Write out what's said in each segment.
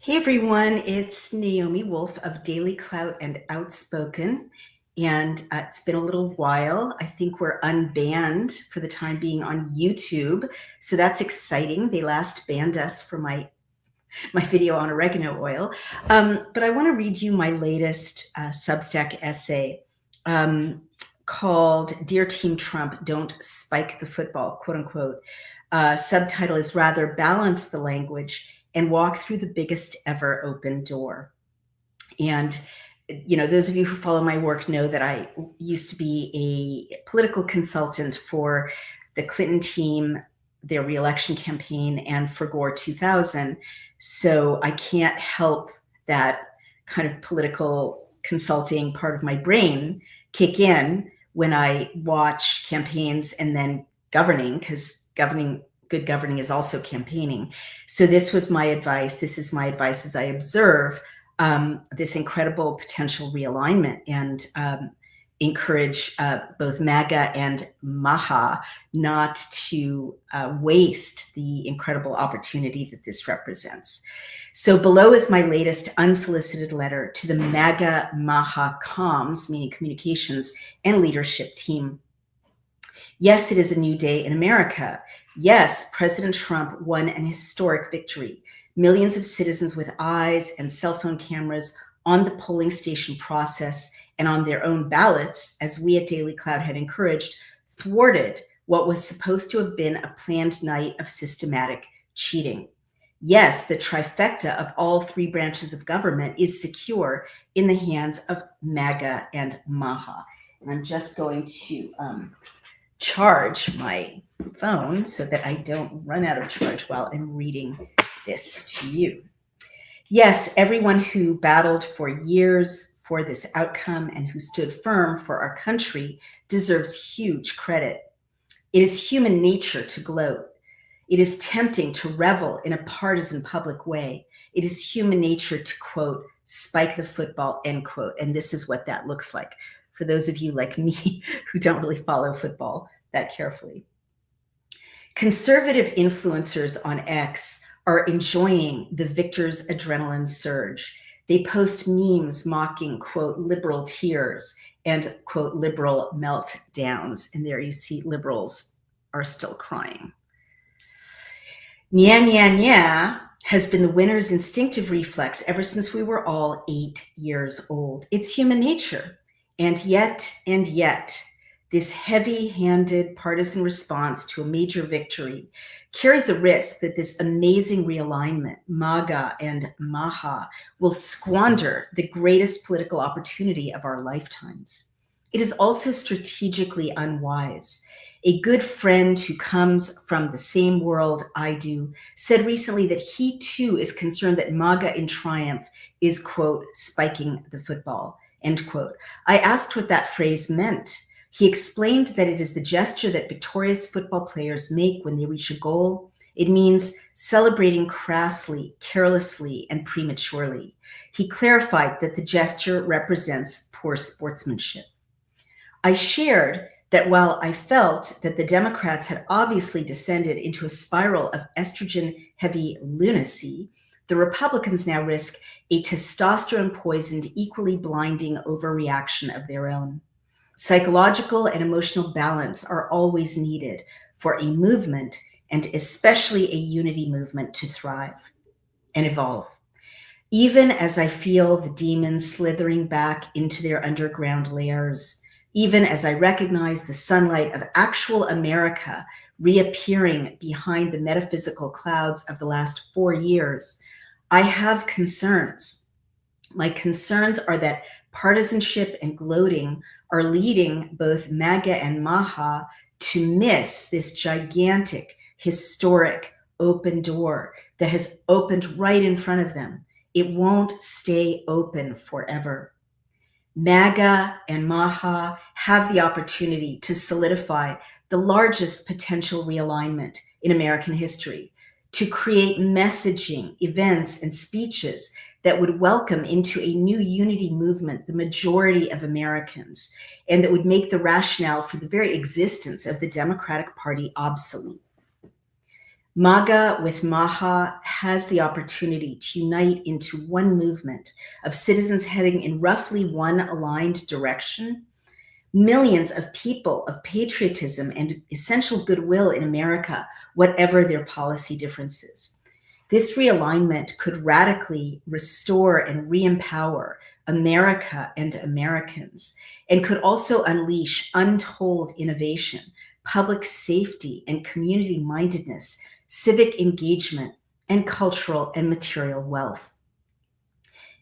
Hey everyone, it's Naomi Wolf of Daily Clout and Outspoken. And it's been a little while. I think we're unbanned for the time being on YouTube. So that's exciting. They last banned us for my video on oregano oil. But I want to read you my latest Substack essay called Dear Team Trump, Don't Spike the Football, quote unquote. Subtitle is rather Balance the Language and Walk Through the Biggest Ever Open Door. And those of you who follow my work know that I used to be a political consultant for the Clinton team, their reelection campaign, and for Gore 2000. So I can't help that kind of political consulting part of my brain kick in when I watch campaigns and then governing, because good governing is also campaigning. So this was my advice. This is my advice as I observe this incredible potential realignment and encourage both MAGA and MAHA not to waste the incredible opportunity that this represents. So below is my latest unsolicited letter to the MAGA MAHA comms, meaning communications and leadership team. Yes, it is a new day in America. Yes, President Trump won an historic victory. Millions of citizens with eyes and cell phone cameras on the polling station process and on their own ballots, as we at Daily Cloud had encouraged, thwarted what was supposed to have been a planned night of systematic cheating. Yes, the trifecta of all three branches of government is secure in the hands of MAGA and MAHA. And I'm just going to charge my phone so that I don't run out of charge while I'm reading this to you. Yes, everyone who battled for years for this outcome and who stood firm for our country deserves huge credit. It is human nature to gloat. It is tempting to revel in a partisan public way. It is human nature to, quote, spike the football, end quote. And this is what that looks like for those of you like me who don't really follow football that carefully. Conservative influencers on X are enjoying the victor's adrenaline surge. They post memes mocking, quote, liberal tears and, quote, liberal meltdowns. And there you see liberals are still crying. Nya, nya, nya has been the winner's instinctive reflex ever since we were all 8 years old. It's human nature. And yet, this heavy-handed partisan response to a major victory carries a risk that this amazing realignment, MAGA and MAHA, will squander the greatest political opportunity of our lifetimes. It is also strategically unwise. A good friend who comes from the same world I do said recently that he too is concerned that MAGA in triumph is, quote, spiking the football, end quote. I asked what that phrase meant. He explained that it is the gesture that victorious football players make when they reach a goal. It means celebrating crassly, carelessly, and prematurely. He clarified that the gesture represents poor sportsmanship. I shared that while I felt that the Democrats had obviously descended into a spiral of estrogen-heavy lunacy, the Republicans now risk a testosterone-poisoned, equally blinding overreaction of their own. Psychological and emotional balance are always needed for a movement, and especially a unity movement, to thrive and evolve. Even as I feel the demons slithering back into their underground lairs, even as I recognize the sunlight of actual America reappearing behind the metaphysical clouds of the last 4 years, I have concerns. My concerns are that partisanship and gloating are leading both MAGA and MAHA to miss this gigantic, historic open door that has opened right in front of them. It won't stay open forever. MAGA and MAHA have the opportunity to solidify the largest potential realignment in American history, to create messaging, events, and speeches that would welcome into a new unity movement the majority of Americans, and that would make the rationale for the very existence of the Democratic Party obsolete. MAGA with MAHA has the opportunity to unite into one movement of citizens heading in roughly one aligned direction. Millions of people of patriotism and essential goodwill in America, whatever their policy differences. This realignment could radically restore and re-empower America and Americans, and could also unleash untold innovation, public safety and community mindedness, civic engagement, and cultural and material wealth.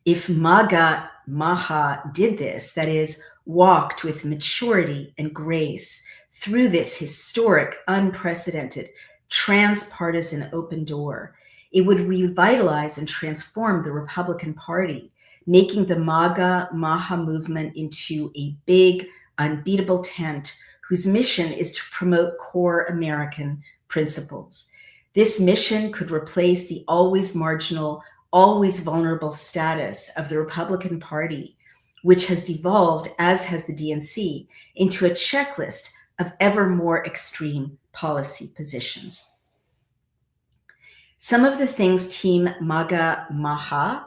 If MAHA did this, that is, walked with maturity and grace through this historic, unprecedented, transpartisan open door, it would revitalize and transform the Republican Party, making the MAGA-MAHA movement into a big, unbeatable tent whose mission is to promote core American principles. This mission could replace the always marginal, always vulnerable status of the Republican Party, which has devolved, as has the DNC, into a checklist of ever more extreme policy positions. Some of the things Team MAGA-MAHA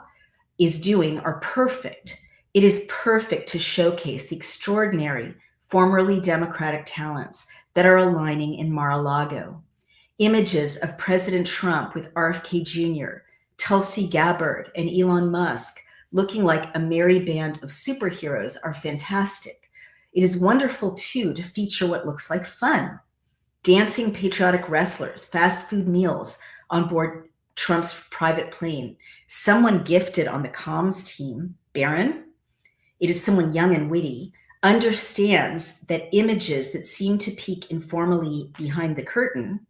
is doing are perfect. It is perfect to showcase the extraordinary, formerly Democratic talents that are aligning in Mar-a-Lago. Images of President Trump with RFK Jr., Tulsi Gabbard, and Elon Musk looking like a merry band of superheroes are fantastic. It is wonderful, too, to feature what looks like fun. Dancing patriotic wrestlers, fast food meals on board Trump's private plane, someone gifted on the comms team, Barron, it is someone young and witty, understands that images that seem to peek informally behind the curtain,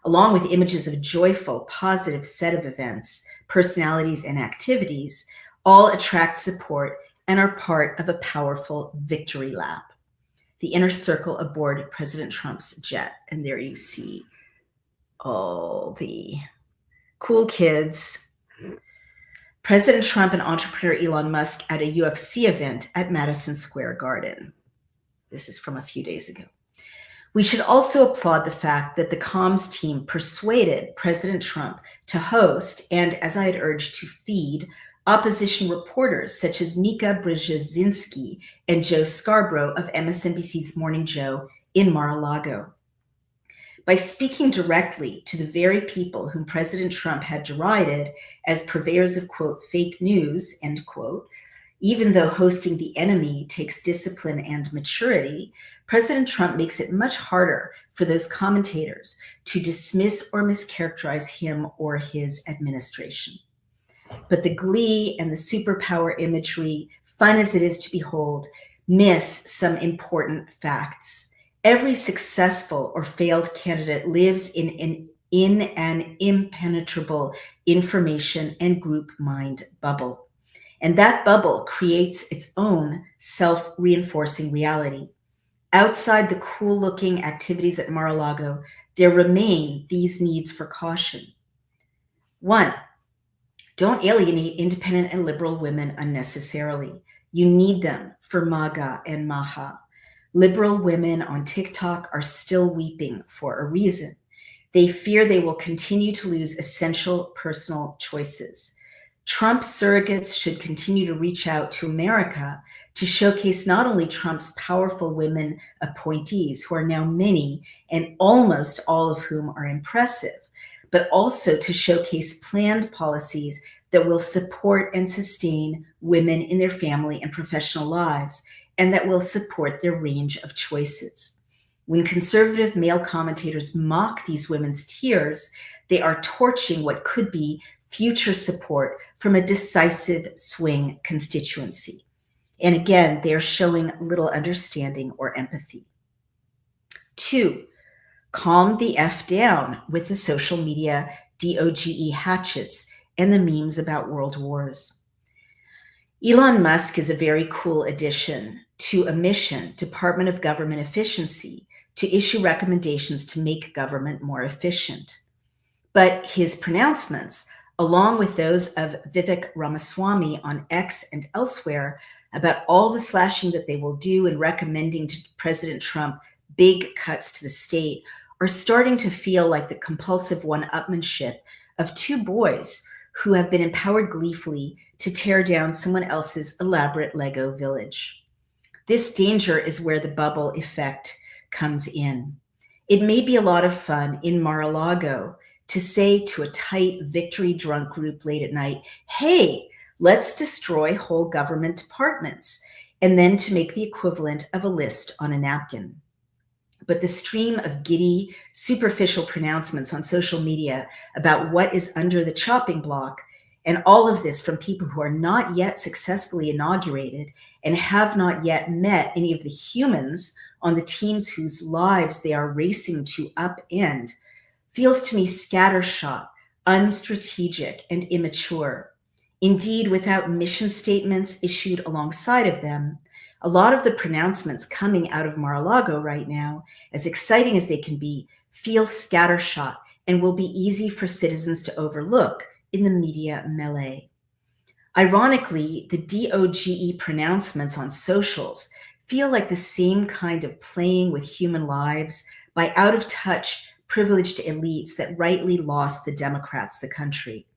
along with images of a joyful, positive set of events, personalities, and activities, all attract support and are part of a powerful victory lap. The inner circle aboard President Trump's jet. And there you see all the cool kids. President Trump and entrepreneur Elon Musk at a UFC event at Madison Square Garden. This is from a few days ago. We should also applaud the fact that the comms team persuaded President Trump to host and, as I had urged, to feed opposition reporters such as Mika Brzezinski and Joe Scarborough of MSNBC's Morning Joe in Mar-a-Lago. By speaking directly to the very people whom President Trump had derided as purveyors of, quote, fake news, end quote, even though hosting the enemy takes discipline and maturity, President Trump makes it much harder for those commentators to dismiss or mischaracterize him or his administration. But the glee and the superpower imagery, fun as it is to behold, miss some important facts. Every successful or failed candidate lives in an impenetrable information and group mind bubble. And that bubble creates its own self-reinforcing reality. Outside the cool-looking activities at Mar-a-Lago, there remain these needs for caution. 1, don't alienate independent and liberal women unnecessarily. You need them for MAGA and MAHA. Liberal women on TikTok are still weeping for a reason. They fear they will continue to lose essential personal choices. Trump surrogates should continue to reach out to America to showcase not only Trump's powerful women appointees, who are now many and almost all of whom are impressive, but also to showcase planned policies that will support and sustain women in their family and professional lives, and that will support their range of choices. When conservative male commentators mock these women's tears, they are torching what could be future support from a decisive swing constituency. And again, they're showing little understanding or empathy. 2, calm the F down with the social media DOGE hatchets and the memes about world wars. Elon Musk is a very cool addition to a mission, Department of Government Efficiency, to issue recommendations to make government more efficient. But his pronouncements, along with those of Vivek Ramaswamy on X and elsewhere, about all the slashing that they will do and recommending to President Trump big cuts to the state, are starting to feel like the compulsive one-upmanship of two boys who have been empowered gleefully to tear down someone else's elaborate Lego village. This danger is where the bubble effect comes in. It may be a lot of fun in Mar-a-Lago to say to a tight, victory-drunk group late at night, hey, let's destroy whole government departments, and then to make the equivalent of a list on a napkin. But the stream of giddy, superficial pronouncements on social media about what is under the chopping block, and all of this from people who are not yet successfully inaugurated and have not yet met any of the humans on the teams whose lives they are racing to upend, feels to me scattershot, unstrategic, and immature. Indeed, without mission statements issued alongside of them, a lot of the pronouncements coming out of Mar-a-Lago right now, as exciting as they can be, feel scattershot and will be easy for citizens to overlook in the media melee. Ironically, the DOGE pronouncements on socials feel like the same kind of playing with human lives by out-of-touch, privileged elites that rightly lost the Democrats the country.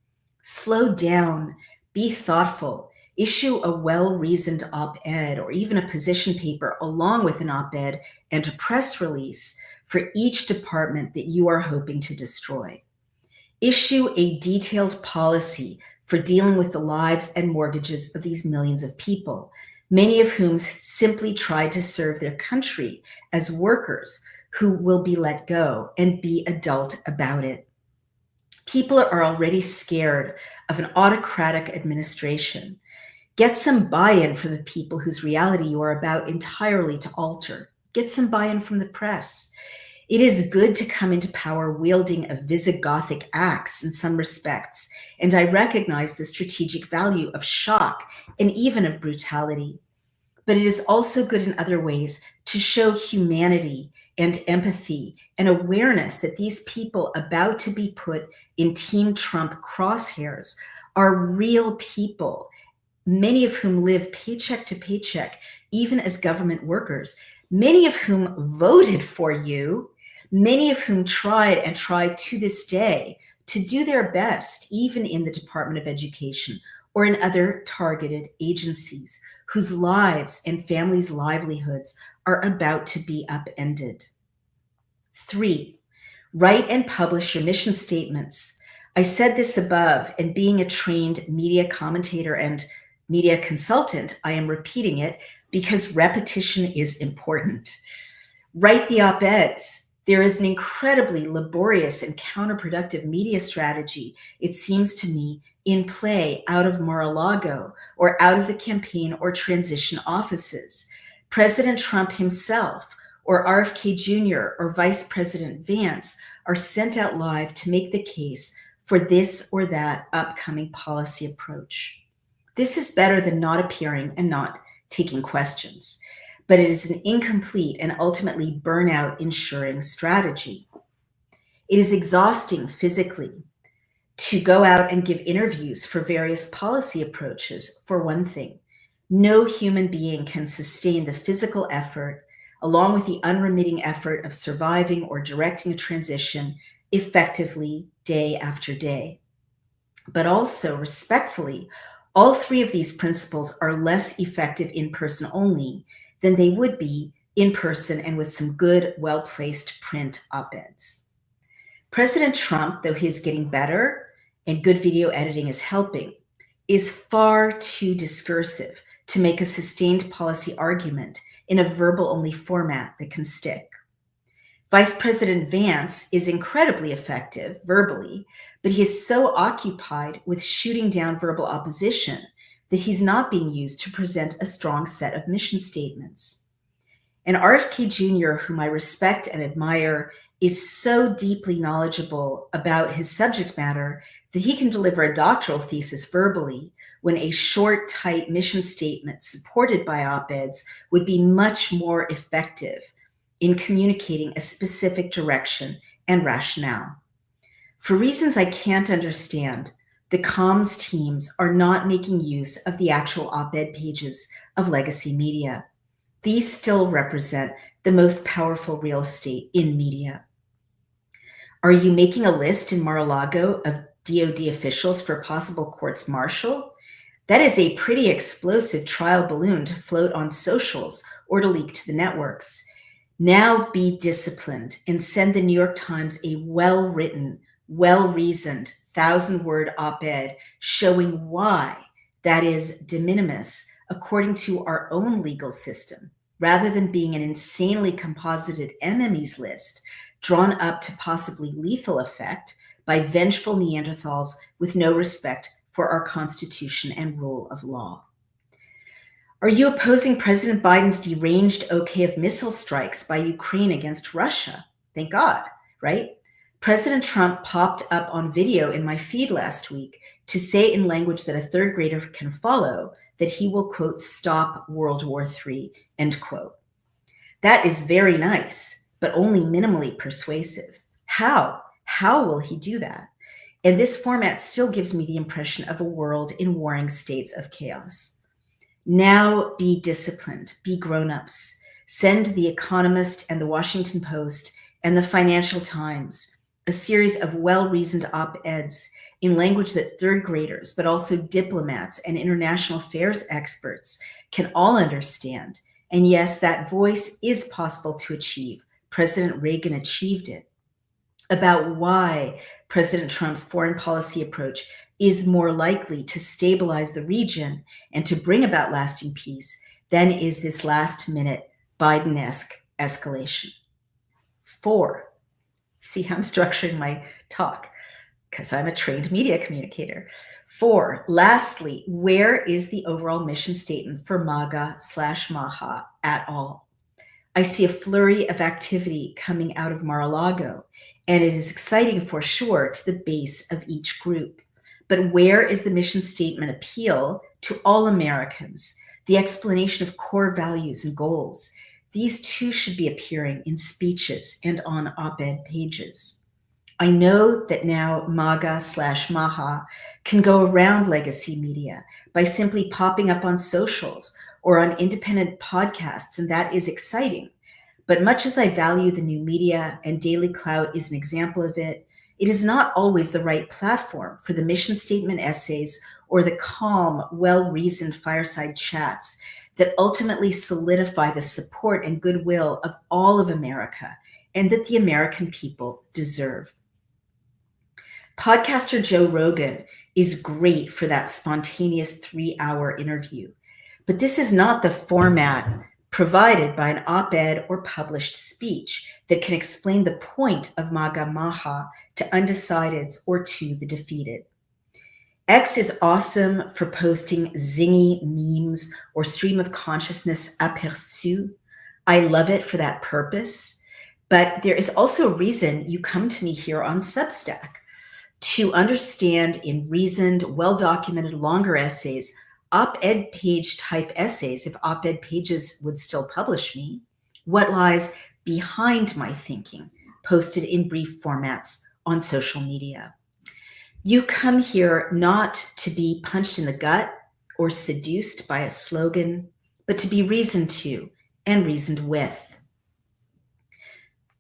Slow down, be thoughtful, issue a well-reasoned op-ed or even a position paper along with an op-ed and a press release for each department that you are hoping to destroy. Issue a detailed policy for dealing with the lives and mortgages of these millions of people, many of whom simply tried to serve their country as workers who will be let go, and be adult about it. People are already scared of an autocratic administration. Get some buy-in from the people whose reality you are about entirely to alter. Get some buy-in from the press. It is good to come into power wielding a Visigothic axe in some respects, and I recognize the strategic value of shock and even of brutality. But it is also good in other ways to show humanity and empathy and awareness that these people about to be put in Team Trump crosshairs are real people, many of whom live paycheck to paycheck, even as government workers, many of whom voted for you, many of whom tried and try to this day to do their best, even in the Department of Education or in other targeted agencies, whose lives and families' livelihoods are about to be upended. 3, write and publish your mission statements. I said this above, and being a trained media commentator and media consultant, I am repeating it because repetition is important. Write the op-eds. There is an incredibly laborious and counterproductive media strategy, it seems to me, in play out of Mar-a-Lago or out of the campaign or transition offices. President Trump himself or RFK Jr. or Vice President Vance are sent out live to make the case for this or that upcoming policy approach. This is better than not appearing and not taking questions, but it is an incomplete and ultimately burnout ensuring strategy. It is exhausting physically to go out and give interviews for various policy approaches, for one thing. No human being can sustain the physical effort, along with the unremitting effort of surviving or directing a transition effectively day after day. But also, respectfully, all 3 of these principles are less effective in person only than they would be in person and with some good, well-placed print op-eds. President Trump, though he is getting better and good video editing is helping, is far too discursive to make a sustained policy argument in a verbal-only format that can stick. Vice President Vance is incredibly effective verbally, but he is so occupied with shooting down verbal opposition that he's not being used to present a strong set of mission statements. And RFK Jr., whom I respect and admire, is so deeply knowledgeable about his subject matter that he can deliver a doctoral thesis verbally when a short, tight mission statement supported by op-eds would be much more effective in communicating a specific direction and rationale. For reasons I can't understand, the comms teams are not making use of the actual op-ed pages of legacy media. These still represent the most powerful real estate in media. Are you making a list in Mar-a-Lago of DoD officials for possible courts martial? That is a pretty explosive trial balloon to float on socials or to leak to the networks. Now be disciplined and send the New York Times a well-written, well-reasoned, 1,000-word op-ed showing why that is de minimis according to our own legal system, rather than being an insanely composited enemies list drawn up to possibly lethal effect by vengeful Neanderthals with no respect for our Constitution and rule of law. Are you opposing President Biden's deranged okay of missile strikes by Ukraine against Russia? Thank God, right? President Trump popped up on video in my feed last week to say in language that a third grader can follow that he will, quote, stop World War III, end quote. That is very nice, but only minimally persuasive. How? How will he do that? And this format still gives me the impression of a world in warring states of chaos. Now be disciplined, be grown-ups. Send The Economist and The Washington Post and The Financial Times a series of well-reasoned op-eds in language that third graders, but also diplomats and international affairs experts can all understand. And yes, that voice is possible to achieve. President Reagan achieved it. About why President Trump's foreign policy approach is more likely to stabilize the region and to bring about lasting peace than is this last-minute Biden-esque escalation. 4, see how I'm structuring my talk, because I'm a trained media communicator. 4, lastly, where is the overall mission statement for MAGA/MAHA at all? I see a flurry of activity coming out of Mar-a-Lago, and it is exciting for sure to the base of each group. But where is the mission statement appeal to all Americans, the explanation of core values and goals? These too should be appearing in speeches and on op-ed pages. I know that now MAGA/MAHA can go around legacy media by simply popping up on socials or on independent podcasts, and that is exciting. But much as I value the new media, and Daily Clout is an example of it, it is not always the right platform for the mission statement essays or the calm, well-reasoned fireside chats that ultimately solidify the support and goodwill of all of America and that the American people deserve. Podcaster Joe Rogan is great for that spontaneous 3-hour interview, but this is not the format provided by an op-ed or published speech that can explain the point of MAGA/MAHA to undecideds or to the defeated. X is awesome for posting zingy memes or stream of consciousness aperçu. I love it for that purpose, but there is also a reason you come to me here on Substack, to understand in reasoned, well-documented, longer essays, op-ed page type essays, if op-ed pages would still publish me, what lies behind my thinking, posted in brief formats on social media. You come here not to be punched in the gut or seduced by a slogan, but to be reasoned to and reasoned with,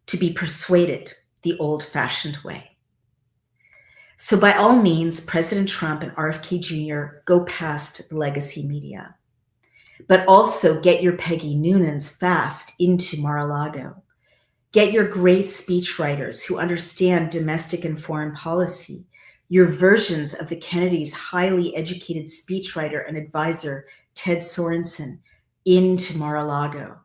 to be persuaded the old-fashioned way. So by all means, President Trump and RFK Jr. go past the legacy media, but also get your Peggy Noonans fast into Mar-a-Lago. Get your great speechwriters who understand domestic and foreign policy, your versions of the Kennedys' highly educated speechwriter and advisor, Ted Sorensen, into Mar-a-Lago.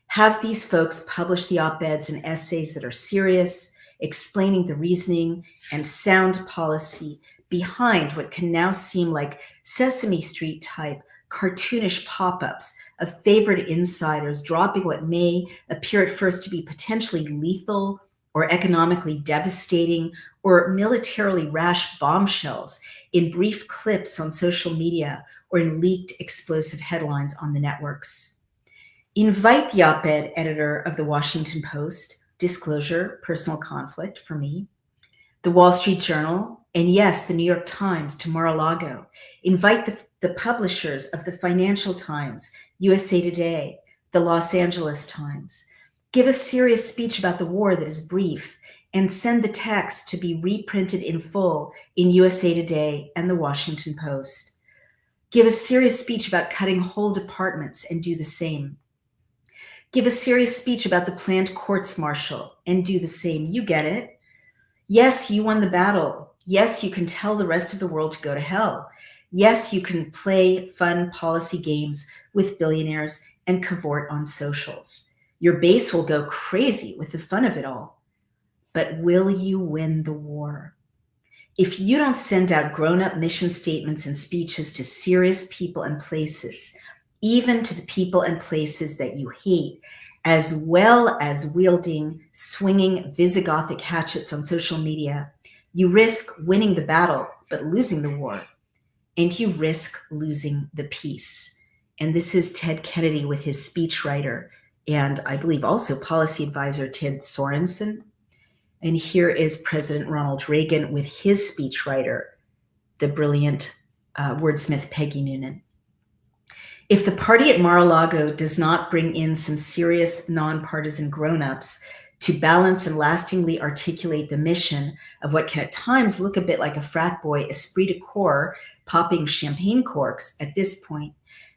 Have these folks publish the op-eds and essays that are serious, explaining the reasoning and sound policy behind what can now seem like Sesame Street type cartoonish pop-ups of favorite insiders dropping what may appear at first to be potentially lethal or economically devastating or militarily rash bombshells in brief clips on social media or in leaked explosive headlines on the networks. Invite the op-ed editor of the Washington Post, disclosure, personal conflict for me, the Wall Street Journal, and yes, the New York Times to Mar-a-Lago. Invite the publishers of the Financial Times, USA Today, the Los Angeles Times. Give a serious speech about the war that is brief and send the text to be reprinted in full in USA Today and the Washington Post. Give a serious speech about cutting whole departments and do the same. Give a serious speech about the planned courts-martial and do the same. You get it. Yes, you won the battle. Yes, you can tell the rest of the world to go to hell. Yes, you can play fun policy games with billionaires and cavort on socials. Your base will go crazy with the fun of it all. But will you win the war? If you don't send out grown-up mission statements and speeches to serious people and places, even to the people and places that you hate, as well as wielding swinging Visigothic hatchets on social media, you risk winning the battle, but losing the war. And you risk losing the peace. And this is Ted Kennedy with his speechwriter and I believe also policy advisor Ted Sorensen. And here is President Ronald Reagan with his speechwriter, the brilliant wordsmith Peggy Noonan. If the party at Mar-a-Lago does not bring in some serious nonpartisan grown-ups to balance and lastingly articulate the mission of what can at times look a bit like a frat boy esprit de corps popping champagne corks at this point,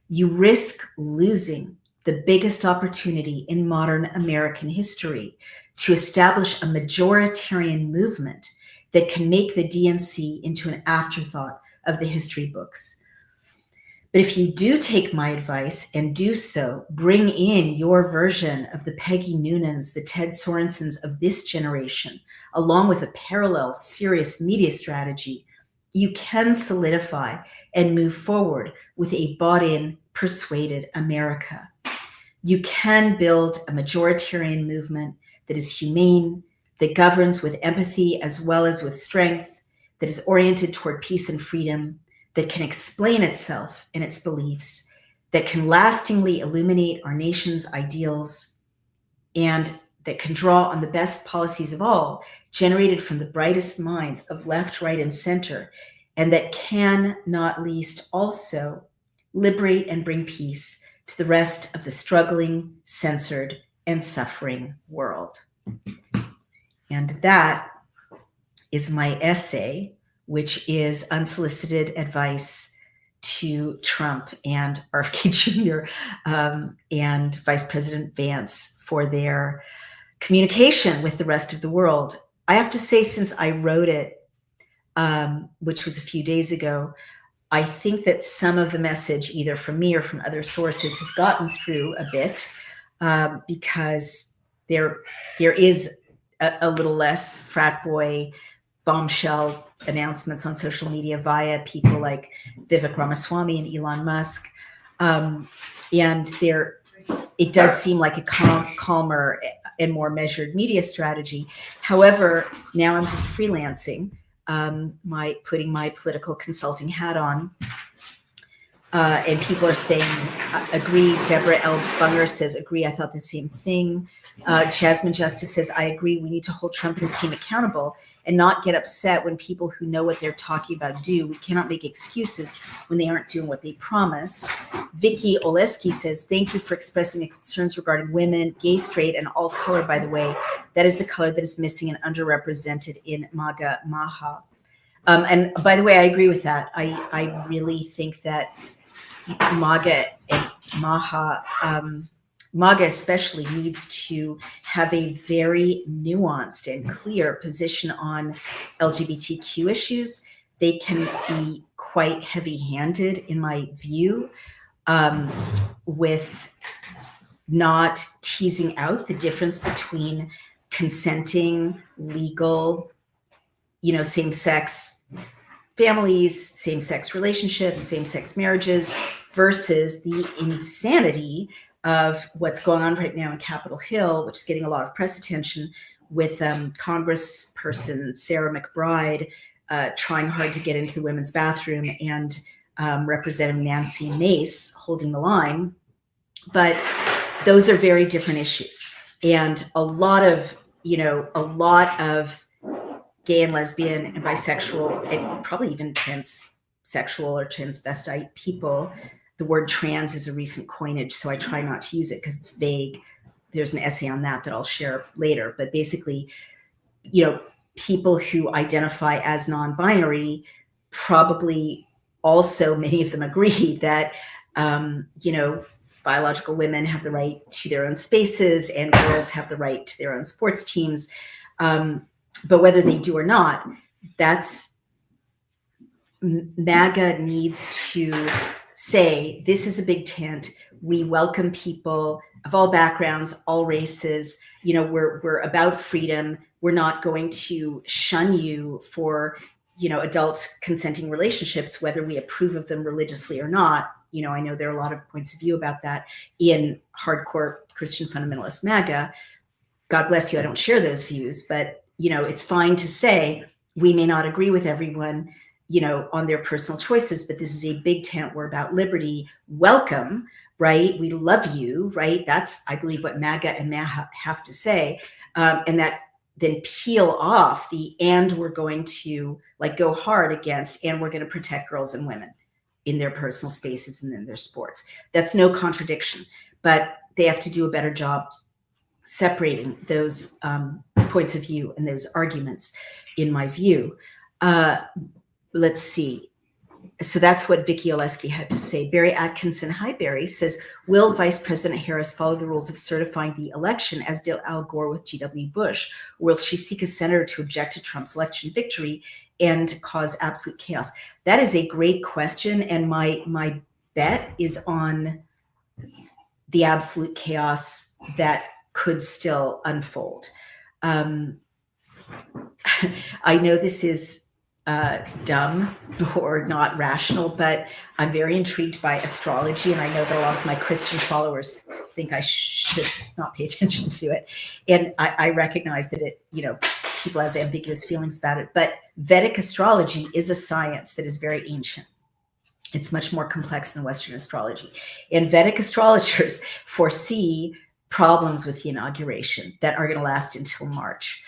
you risk losing the biggest opportunity in modern American history to establish a majoritarian movement that can make the DNC into an afterthought of the history books. But if you do take my advice and do so, bring in your version of the Peggy Noonans, the Ted Sorensens of this generation, along with a parallel serious media strategy, you can solidify and move forward with a bought-in, persuaded America. You can build a majoritarian movement that is humane, that governs with empathy as well as with strength, that is oriented toward peace and freedom, that can explain itself and its beliefs, that can lastingly illuminate our nation's ideals, and that can draw on the best policies of all, generated from the brightest minds of left, right, and center, and that can, not least, also liberate and bring peace to the rest of the struggling, censored, and suffering world. And that is my essay, which is Unsolicited Advice to Trump and RFK Jr. And Vice President Vance for their communication with the rest of the world. I have to say, since I wrote it, which was a few days ago, I think that some of the message, either from me or from other sources, has gotten through a bit because there is a little less frat boy bombshell announcements on social media via people like Vivek Ramaswamy and Elon Musk. And it does seem like a calmer and more measured media strategy. However, now I'm just freelancing, putting my political consulting hat on. And people are saying, agree. Deborah L. Bunger says, agree. I thought the same thing. Jasmine Justice says, I agree. We need to hold Trump and his team accountable and not get upset when people who know what they're talking about do. We cannot make excuses when they aren't doing what they promised. Vicky Oleski says, thank you for expressing the concerns regarding women, gay, straight, and all color, by the way. That is the color that is missing and underrepresented in MAGA, MAHA. And by the way, I agree with that. I really think that MAGA and MAHA, MAGA especially, needs to have a very nuanced and clear position on LGBTQ issues. They can be quite heavy-handed, in my view, with not teasing out the difference between consenting, legal, same-sex families, same-sex relationships, same-sex marriages, versus the insanity of what's going on right now in Capitol Hill, which is getting a lot of press attention, with Congressperson Sarah McBride trying hard to get into the women's bathroom, and Representative Nancy Mace holding the line. But those are very different issues. And a lot of gay and lesbian and bisexual, and probably even transsexual or transvestite people. The word trans is a recent coinage, so I try not to use it because it's vague. There's an essay on that I'll share later. But basically, people who identify as non-binary probably also, many of them agree that, biological women have the right to their own spaces and girls have the right to their own sports teams. But whether they do or not, MAGA needs to say, this is a big tent. We welcome people of all backgrounds, all races. We're about freedom. We're not going to shun you for, adult consenting relationships, whether we approve of them religiously or not. I know there are a lot of points of view about that in hardcore Christian fundamentalist MAGA. God bless you, I don't share those views, but, it's fine to say we may not agree with everyone, on their personal choices, but this is a big tent. We're about liberty. Welcome, right? We love you, right? That's, I believe, what MAGA and MAHA have to say. And that then peel off and we're going to go hard against, and we're going to protect girls and women in their personal spaces and in their sports. That's no contradiction, but they have to do a better job separating those points of view and those arguments, in my view. Let's see. So that's what Vicky Oleski had to say. Barry Atkinson, hi Barry, says, will Vice President Harris follow the rules of certifying the election as did Al Gore with G.W. Bush? Or will she seek a senator to object to Trump's election victory and cause absolute chaos? That is a great question. And my bet is on the absolute chaos that could still unfold. I know this is dumb or not rational, but I'm very intrigued by astrology, and I know that a lot of my Christian followers think I should not pay attention to it. And I recognize that people have ambiguous feelings about it, but Vedic astrology is a science that is very ancient. It's much more complex than Western astrology. And Vedic astrologers foresee problems with the inauguration that are going to last until March.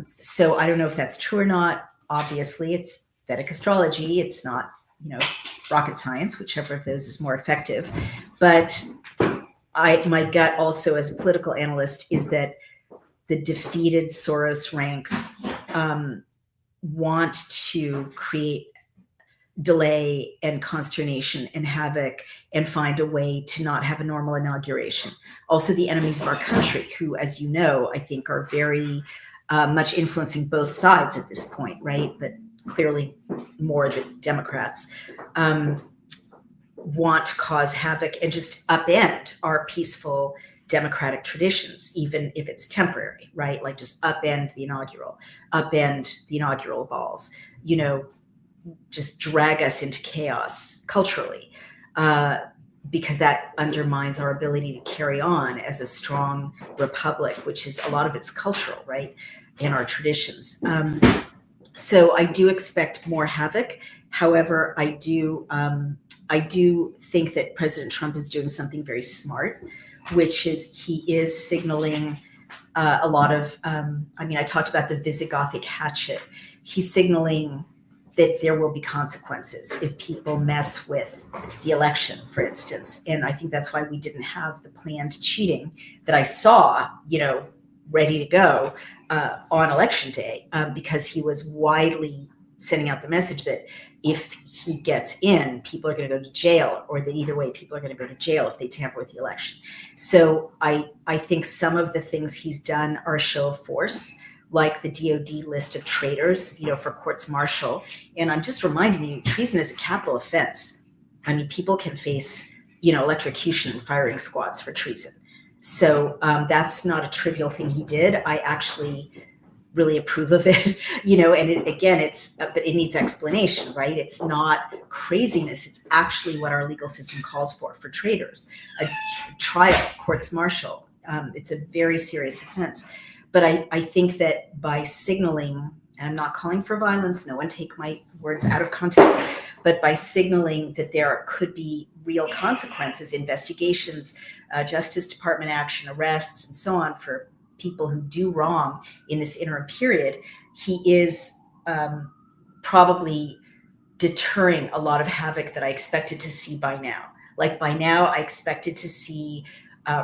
So I don't know if that's true or not. Obviously, it's Vedic astrology. It's not, rocket science, whichever of those is more effective. But my gut also as a political analyst is that the defeated Soros ranks want to create delay and consternation and havoc and find a way to not have a normal inauguration. Also, the enemies of our country, who, as you know, I think are very much influencing both sides at this point, right? But clearly more the Democrats, want to cause havoc and just upend our peaceful democratic traditions, even if it's temporary, right? Like just upend the inaugural balls, just drag us into chaos culturally, because that undermines our ability to carry on as a strong republic, which is a lot of it's cultural, right, in our traditions. So I do expect more havoc. However, I do think that President Trump is doing something very smart, which is he is signaling a lot of, I talked about the Visigothic hatchet. He's signaling that there will be consequences if people mess with the election, for instance. And I think that's why we didn't have the planned cheating that I saw, ready to go on election day, because he was widely sending out the message that if he gets in, people are going to go to jail, or that either way, people are going to go to jail if they tamper with the election. So I think some of the things he's done are a show of force, like the DOD list of traitors, for courts martial. And I'm just reminding you, treason is a capital offense. People can face, electrocution and firing squads for treason. So that's not a trivial thing he did. I actually really approve of it, and but it needs explanation, right? It's not craziness. It's actually what our legal system calls for traitors, a trial, courts martial. It's a very serious offense. But I think that by signaling, and I'm not calling for violence, no one take my words out of context, but by signaling that there could be real consequences, investigations, Justice Department action, arrests, and so on for people who do wrong in this interim period, he is probably deterring a lot of havoc that I expected to see by now. Like by now, I expected to see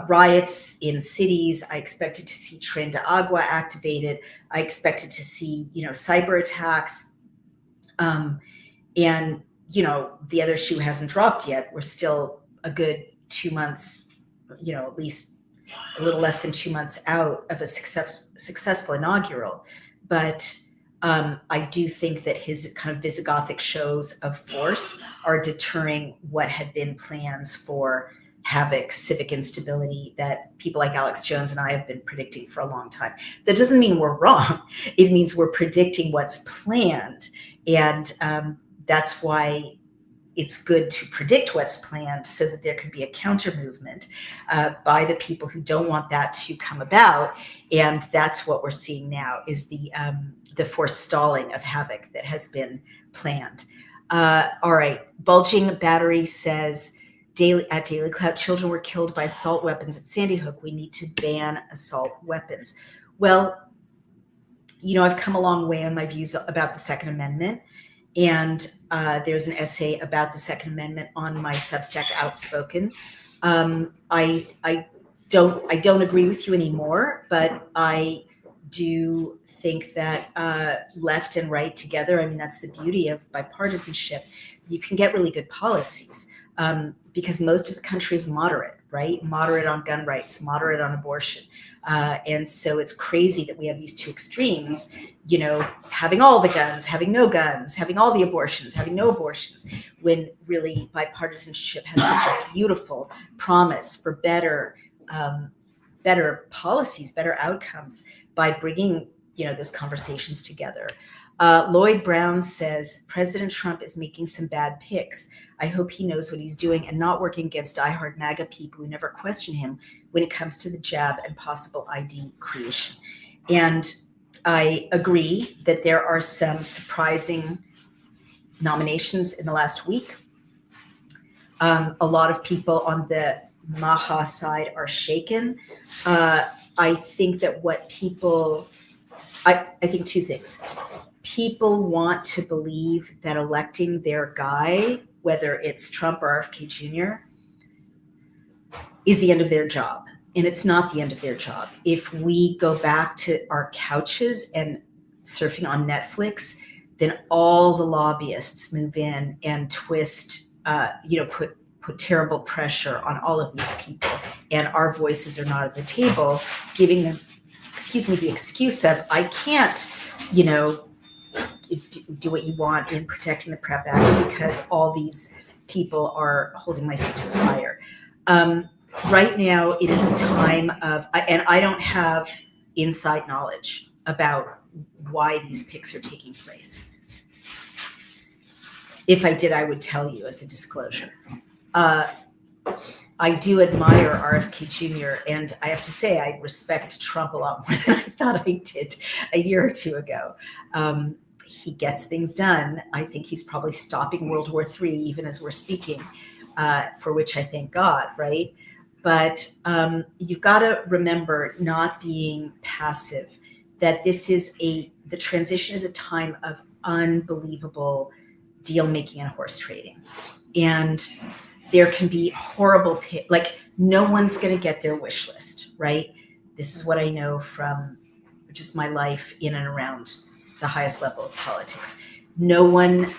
riots in cities. I expected to see Tren de Agua activated. I expected to see, cyber attacks. And, the other shoe hasn't dropped yet. We're still a good 2 months, at least a little less than 2 months out of a successful inaugural. But I do think that his kind of Visigothic shows of force are deterring what had been plans for havoc, civic instability that people like Alex Jones and I have been predicting for a long time. That doesn't mean we're wrong. It means we're predicting what's planned. And that's why it's good to predict what's planned so that there could be a counter movement by the people who don't want that to come about. And that's what we're seeing now, is the forestalling of havoc that has been planned. All right. Bulging Battery says, at Daily Clout, children were killed by assault weapons at Sandy Hook. We need to ban assault weapons. Well, I've come a long way on my views about the Second Amendment. And there's an essay about the Second Amendment on my Substack, Outspoken. I don't agree with you anymore, but I do think that left and right together, that's the beauty of bipartisanship. You can get really good policies because most of the country is moderate, right? Moderate on gun rights, moderate on abortion. And so it's crazy that we have these two extremes, having all the guns, having no guns, having all the abortions, having no abortions, when really bipartisanship has such a beautiful promise for better policies, better outcomes by bringing, those conversations together. Lloyd Brown says, President Trump is making some bad picks. I hope he knows what he's doing and not working against diehard MAGA people who never question him when it comes to the jab and possible ID creation. And I agree that there are some surprising nominations in the last week. A lot of people on the MAHA side are shaken. I think that I think two things. People want to believe that electing their guy, whether it's Trump or RFK Jr., is the end of their job. And it's not the end of their job. If we go back to our couches and surfing on Netflix, then all the lobbyists move in and twist, put terrible pressure on all of these people. And our voices are not at the table, giving them, the excuse of, I can't, do what you want in protecting the PrEP Act because all these people are holding my feet to the fire. Right now, it is a time of, and I don't have inside knowledge about why these picks are taking place. If I did, I would tell you as a disclosure. I do admire RFK Jr., and I have to say I respect Trump a lot more than I thought I did a year or two ago. He gets things done. I think he's probably stopping World War III even as we're speaking, for which I thank God, right? But you've got to remember, not being passive, that the transition is a time of unbelievable deal making and horse trading. And there can be horrible, no one's going to get their wish list, right? This is what I know from just my life in and around the highest level of politics. No one,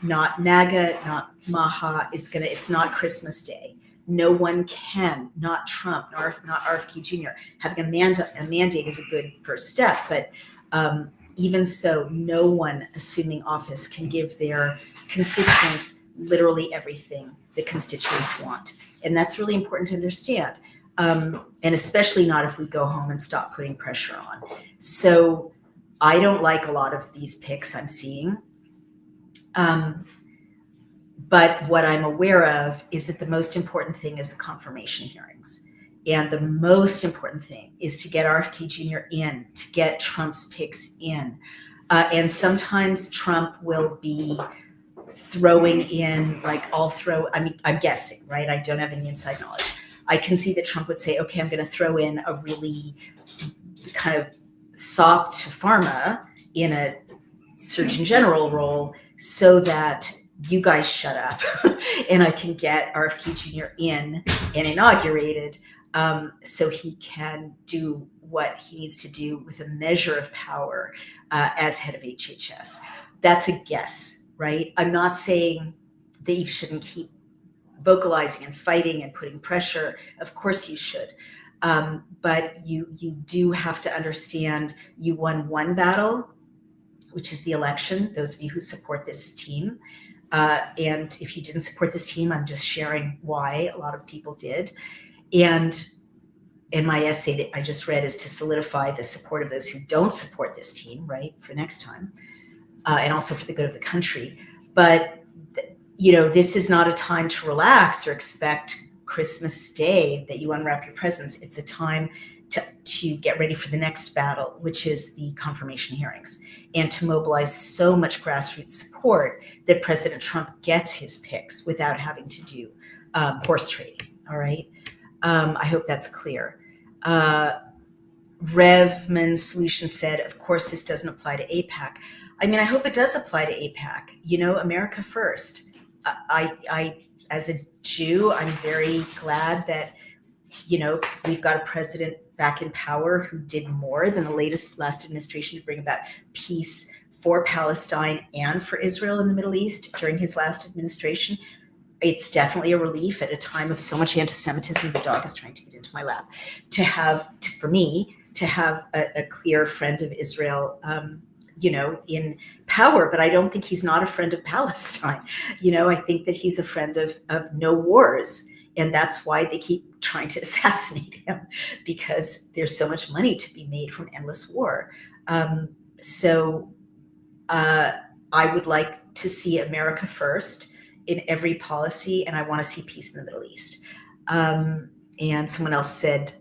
not MAGA, not MAHA, it's not Christmas Day. No one can, not Trump, not RFK Jr. Having a mandate is a good first step, but even so, no one assuming office can give their constituents literally everything the constituents want. And that's really important to understand. And especially not if we go home and stop putting pressure on. So I don't like a lot of these picks I'm seeing. But what I'm aware of is that the most important thing is the confirmation hearings. And the most important thing is to get RFK Jr. in, to get Trump's picks in. And sometimes Trump will be throwing in, I'm guessing, right? I don't have any inside knowledge. I can see that Trump would say, okay, I'm going to throw in a really kind of SOP to pharma in a Surgeon General role so that you guys shut up and I can get RFK Jr. in and inaugurated. so he can do what he needs to do with a measure of power as head of HHS. That's a guess, right? I'm not saying that you shouldn't keep vocalizing and fighting and putting pressure. Of course you should. But you do have to understand you won one battle, which is the election, those of you who support this team. And if you didn't support this team, I'm just sharing why a lot of people did. And in my essay that I just read is to solidify the support of those who don't support this team, right, for next time, and also for the good of the country. But this is not a time to relax or expect Christmas Day that you unwrap your presents. It's a time to get ready for the next battle, which is the confirmation hearings, and to mobilize so much grassroots support that President Trump gets his picks without having to do horse trading. All right. I hope that's clear. Revman Solution said, of course, this doesn't apply to AIPAC. I mean, I hope it does apply to AIPAC. America first. I as a Jew, I'm very glad that, we've got a president back in power who did more than the last administration to bring about peace for Palestine and for Israel in the Middle East during his last administration. It's definitely a relief at a time of so much anti-Semitism. The dog is trying to get into my lap. For me, to have a clear friend of Israel, in power, but I don't think he's not a friend of Palestine. I think that he's a friend of no wars. And that's why they keep trying to assassinate him, because there's so much money to be made from endless war. So I would like to see America first in every policy, and I want to see peace in the Middle East. And someone else said,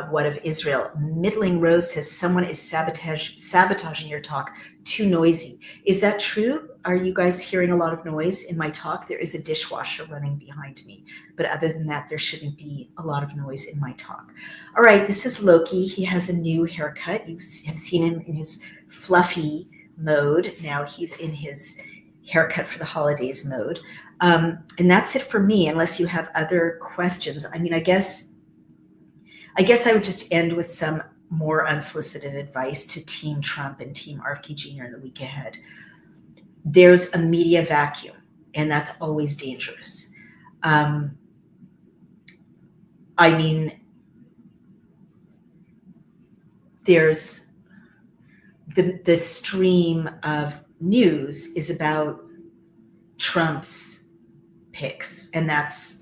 what of Israel? Middling Rose says, someone is sabotaging your talk, too noisy. Is that true? Are you guys hearing a lot of noise in my talk? There is a dishwasher running behind me. But other than that, there shouldn't be a lot of noise in my talk. All right, this is Loki. He has a new haircut. You have seen him in his fluffy mode. Now he's in his haircut for the holidays mode. And that's it for me, unless you have other questions. I mean, I guess I would just end with some more unsolicited advice to Team Trump and Team RFK Jr. in the week ahead. There's a media vacuum, and that's always dangerous. There's the stream of news is about Trump's picks, and that's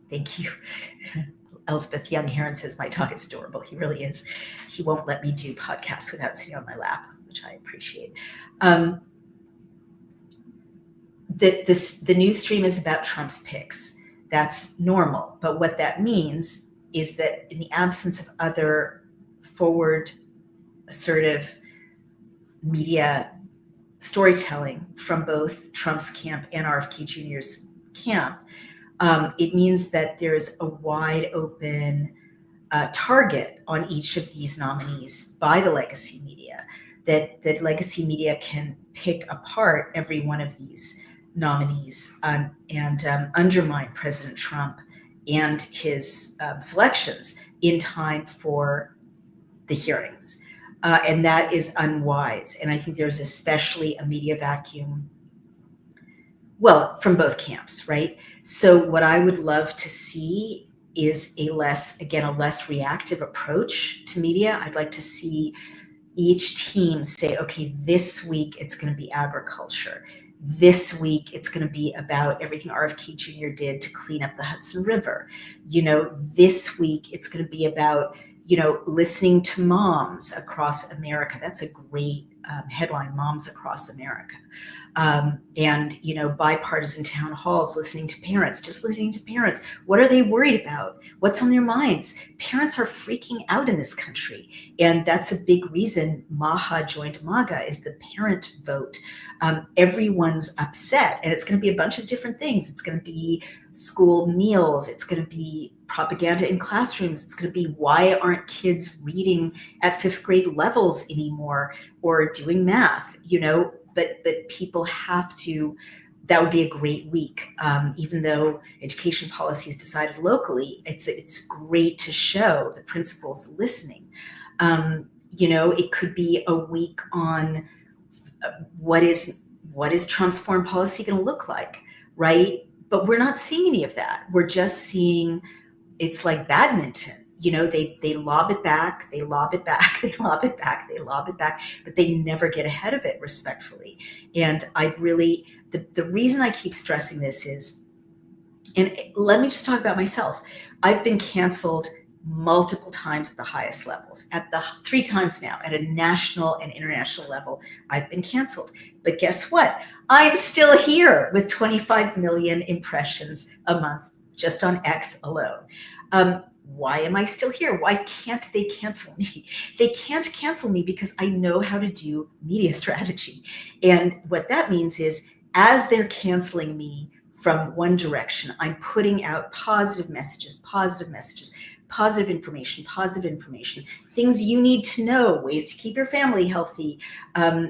thank you. Elspeth Young Heron says, my talk is adorable. He really is. He won't let me do podcasts without sitting on my lap, which I appreciate. The news stream is about Trump's picks. That's normal. But what that means is that in the absence of other forward, assertive media storytelling from both Trump's camp and RFK Jr.'s camp, it means that there's a wide open target on each of these nominees by the legacy media, that legacy media can pick apart every one of these nominees and undermine President Trump and his selections in time for the hearings. And that is unwise. And I think there's especially a media vacuum, well, from both camps, right? So what I would love to see is a less reactive approach to media. I'd like to see each team say, okay, this week it's going to be agriculture. This week it's going to be about everything RFK Jr. did to clean up the Hudson River. This week it's going to be about, listening to moms across America. That's a great headline, Moms Across America. And bipartisan town halls, listening to parents. What are they worried about? What's on their minds? Parents are freaking out in this country. And that's a big reason MAHA joined MAGA, is the parent vote. Everyone's upset, and it's going to be a bunch of different things. It's going to be school meals. It's going to be propaganda in classrooms. It's going to be, why aren't kids reading at 5th grade levels anymore or doing math, But people have to that would be a great week. Even though education policy is decided locally, it's great to show the principals listening. It could be a week on what is Trump's foreign policy going to look like, right? But we're not seeing any of that. We're just seeing it's like badminton. They lob it back, they lob it back, they lob it back, they lob it back, but they never get ahead of it respectfully. And the reason I keep stressing this is, and let me just talk about myself. I've been canceled multiple times at the highest levels, at the 3 times now, at a national and international level, I've been canceled. But guess what? I'm still here with 25 million impressions a month just on X alone. Why am I still here? Why can't they cancel me? They can't cancel me because I know how to do media strategy. And what that means is, as they're canceling me from one direction, I'm putting out positive messages, positive information, things you need to know, ways to keep your family healthy,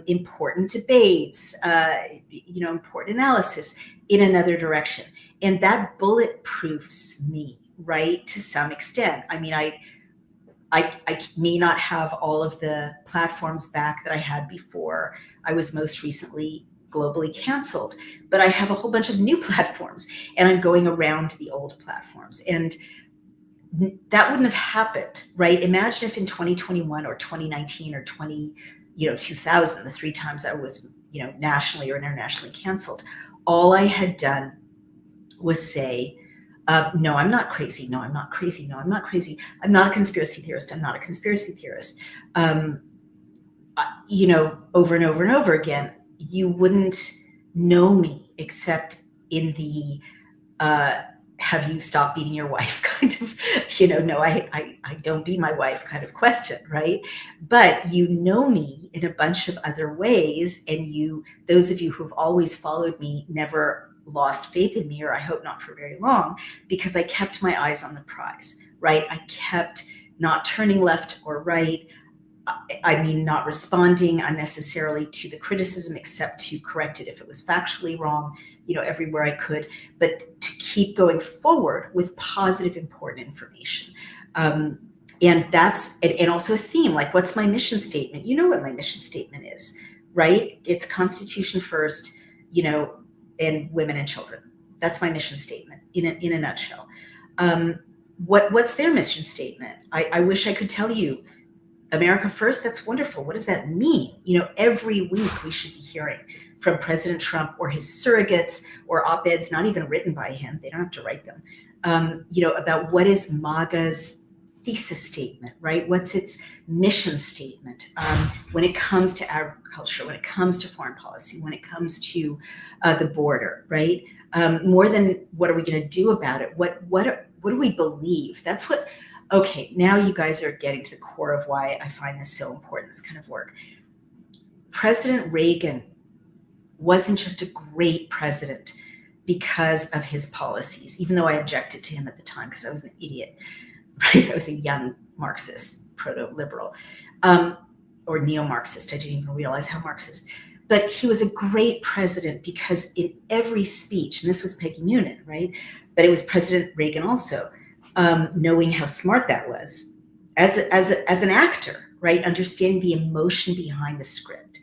important debates, important analysis in another direction. And that bulletproofs me, right, to some extent. I mean, I may not have all of the platforms back that I had before I was most recently globally canceled, but I have a whole bunch of new platforms, and I'm going around to the old platforms. And that wouldn't have happened, right? Imagine if in 2021 or 2019 or 2000, the 3 times I was, nationally or internationally canceled, all I had done was say, no, I'm not crazy. No, I'm not crazy. No, I'm not crazy. I'm not a conspiracy theorist. I'm not a conspiracy theorist. Over and over and over again, you wouldn't know me except in the have you stopped beating your wife kind of, no, I don't beat my wife kind of question, right? But you know me in a bunch of other ways, and those of you who've always followed me never lost faith in me, or I hope not for very long, because I kept my eyes on the prize, right? I kept not turning left or right. I mean, not responding unnecessarily to the criticism, except to correct it if it was factually wrong, everywhere I could, but to keep going forward with positive, important information. And that's, and also a theme, like, what's my mission statement? You know what my mission statement is, right? It's Constitution first, and women and children. That's my mission statement in a nutshell. What's their mission statement? I wish I could tell you, America first, that's wonderful. What does that mean? Every week we should be hearing from President Trump or his surrogates or op-eds, not even written by him, they don't have to write them, about what is MAGA's thesis statement, right? What's its mission statement when it comes to agriculture, when it comes to foreign policy, when it comes to the border, right? More than what are we going to do about it? What do we believe? That's what. Okay, now you guys are getting to the core of why I find this so important, this kind of work. President Reagan wasn't just a great president because of his policies, even though I objected to him at the time because I was an idiot, right? I was a young Marxist, proto-liberal, or neo-Marxist. I didn't even realize how Marxist. But he was a great president because in every speech, and this was Peggy Noonan, right? But it was President Reagan also, knowing how smart that was as an actor, right? Understanding the emotion behind the script,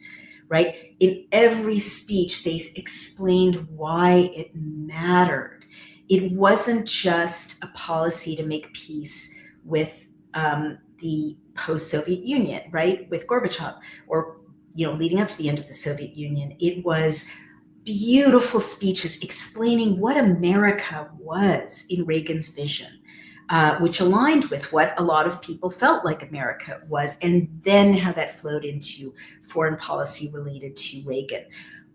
right? In every speech, they explained why it mattered. It wasn't just a policy to make peace with the post-Soviet Union, right? With Gorbachev, or leading up to the end of the Soviet Union. It was beautiful speeches explaining what America was in Reagan's vision. Which aligned with what a lot of people felt like America was, and then how that flowed into foreign policy related to Reagan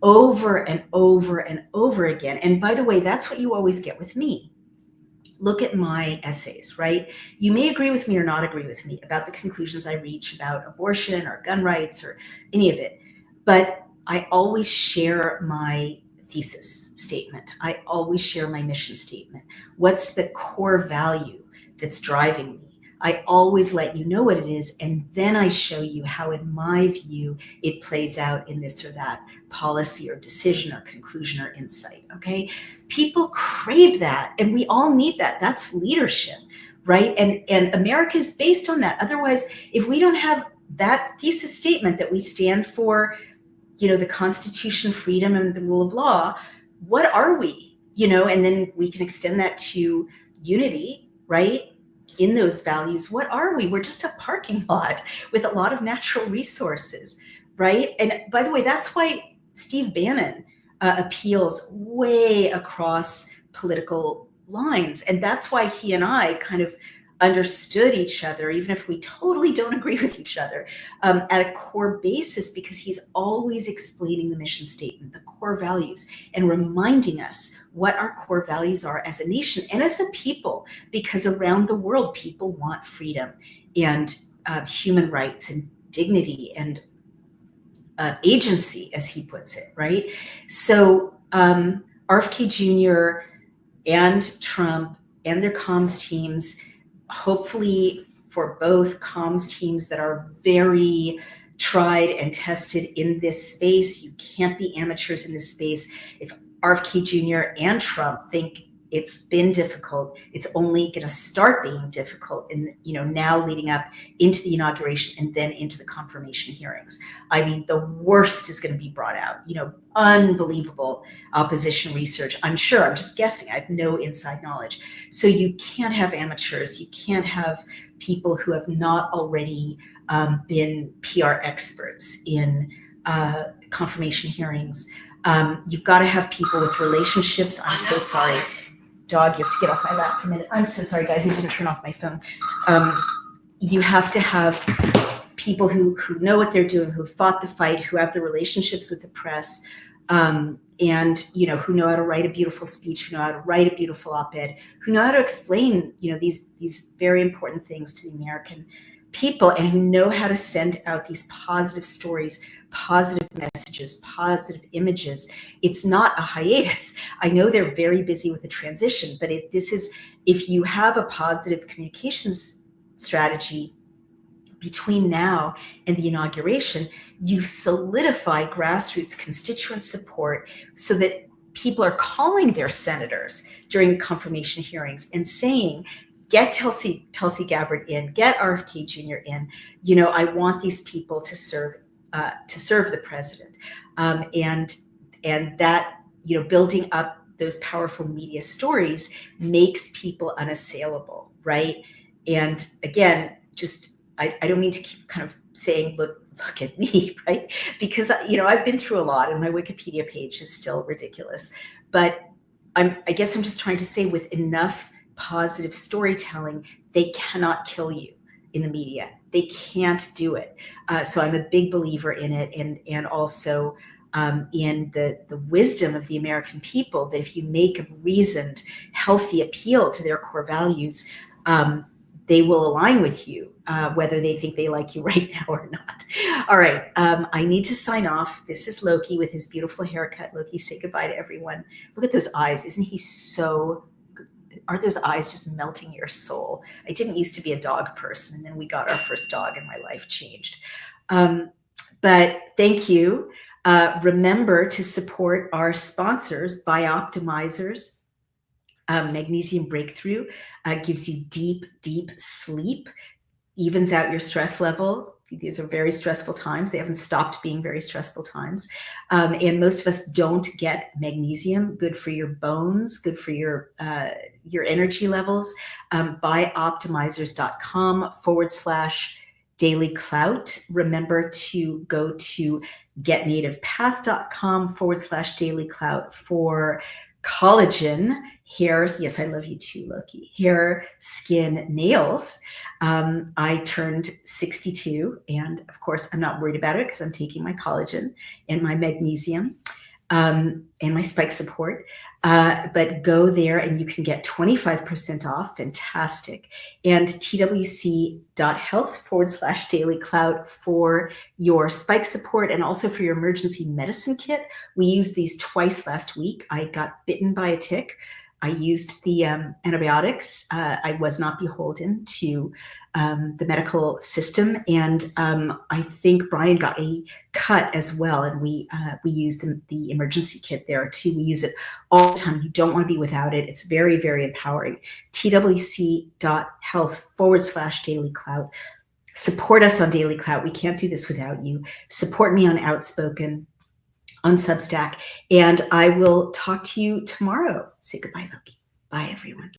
over and over and over again. And by the way, that's what you always get with me. Look at my essays, right? You may agree with me or not agree with me about the conclusions I reach about abortion or gun rights or any of it, but I always share my thesis statement. I always share my mission statement. What's the core value that's driving me? I always let you know what it is, and then I show you how, in my view, it plays out in this or that policy or decision or conclusion or insight, okay? People crave that, and we all need that. That's leadership, right? And America is based on that. Otherwise, if we don't have that thesis statement that we stand for, the Constitution, freedom, and the rule of law, what are we? And then we can extend that to unity, right? In those values, what are we? We're just a parking lot with a lot of natural resources, right? And by the way, that's why Steve Bannon appeals way across political lines. And that's why he and I kind of understood each other, even if we totally don't agree with each other, at a core basis, because he's always explaining the mission statement, the core values, and reminding us what our core values are as a nation and as a people, because around the world, people want freedom and human rights and dignity and agency, as he puts it, right? So RFK Jr. and Trump and their comms teams, hopefully for both comms teams that are very tried and tested in this space. You can't be amateurs in this space. If RFK Jr. and Trump think it's been difficult, it's only going to start being difficult in, now leading up into the inauguration and then into the confirmation hearings. I mean, the worst is going to be brought out, unbelievable opposition research. I'm sure, I'm just guessing. I have no inside knowledge. So you can't have amateurs. You can't have people who have not already been PR experts in confirmation hearings. You've got to have people with relationships. I'm so sorry. Dog, you have to get off my lap for a minute. I'm so sorry, guys. I didn't turn off my phone. You have to have people who know what they're doing, who fought the fight, who have the relationships with the press, and who know how to write a beautiful speech, who know how to write a beautiful op-ed, who know how to explain, these very important things to the American people, and who know how to send out these positive stories, positive messages, positive images. It's not a hiatus. I know they're very busy with the transition, but if you have a positive communications strategy between now and the inauguration, you solidify grassroots constituent support so that people are calling their senators during the confirmation hearings and saying, get Tulsi Gabbard in, get RFK Jr. in. I want these people to serve the president, and that building up those powerful media stories makes people unassailable, right? And again, I don't mean to keep kind of saying, look at me, right? Because I've been through a lot, and my Wikipedia page is still ridiculous. But I guess I'm just trying to say, with enough positive storytelling, they cannot kill you in the media. They can't do it. So I'm a big believer in it, and also in the wisdom of the American people, that if you make a reasoned, healthy appeal to their core values, they will align with you, whether they think they like you right now or not. All right, I need to sign off. This is Loki with his beautiful haircut. Loki, say goodbye to everyone. Look at those eyes. Isn't he so... Aren't those eyes just melting your soul? I didn't used to be a dog person, and then we got our first dog and my life changed. But thank you. Remember to support our sponsors, Bioptimizers. Magnesium Breakthrough gives you deep, deep sleep, evens out your stress level. These are very stressful times. They haven't stopped being very stressful times. And most of us don't get magnesium. Good for your bones, good for your energy levels. Bioptimizers.com/daily clout. Remember to go to getnativepath.com/daily clout for collagen, hairs. Yes, I love you too, Loki. Hair, skin, nails. I turned 62, and of course, I'm not worried about it because I'm taking my collagen and my magnesium and my spike support. But go there and you can get 25% off. Fantastic. And twc.health/daily clout for your spike support and also for your emergency medicine kit. We used these twice last week. I got bitten by a tick. I used the antibiotics. I was not beholden to the medical system, and I think Brian got a cut as well, and we used the emergency kit there too. We use it all the time. You don't want to be without it. It's very, very empowering. twc.health/Daily Clout. Support us on Daily Clout. We can't do this without you. Support me on Outspoken, on Substack, and I will talk to you tomorrow. Say goodbye, Loki. Bye, everyone.